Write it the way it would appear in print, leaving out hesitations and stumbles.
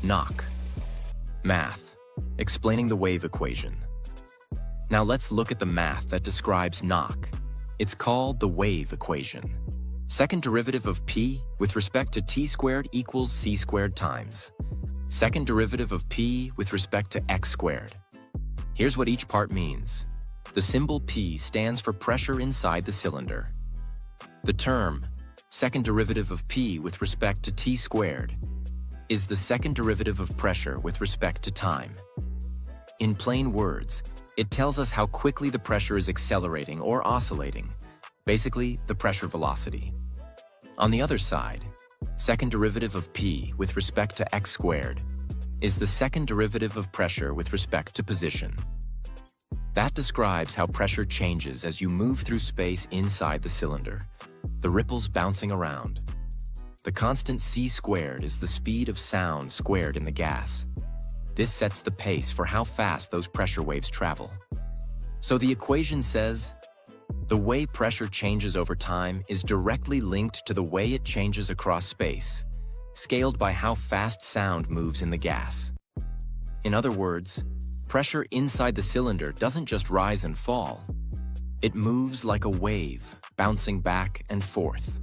Knock. Math. Explaining the wave equation. Now let's look at the math that describes knock. It's called the wave equation. Second derivative of p with respect to t squared equals c squared times second derivative of p with respect to x squared. Here's what each part means. The symbol p stands for pressure inside the cylinder. The term second derivative of p with respect to t squared is the second derivative of pressure with respect to time. In plain words, it tells us how quickly the pressure is accelerating or oscillating, basically the pressure velocity. On the other side, second derivative of p with respect to x squared is the second derivative of pressure with respect to position. That describes how pressure changes as you move through space inside the cylinder, the ripples bouncing around. The constant c squared is the speed of sound squared in the gas. This sets the pace for how fast those pressure waves travel. So the equation says, the way pressure changes over time is directly linked to the way it changes across space, scaled by how fast sound moves in the gas. In other words, pressure inside the cylinder doesn't just rise and fall. It moves like a wave, bouncing back and forth.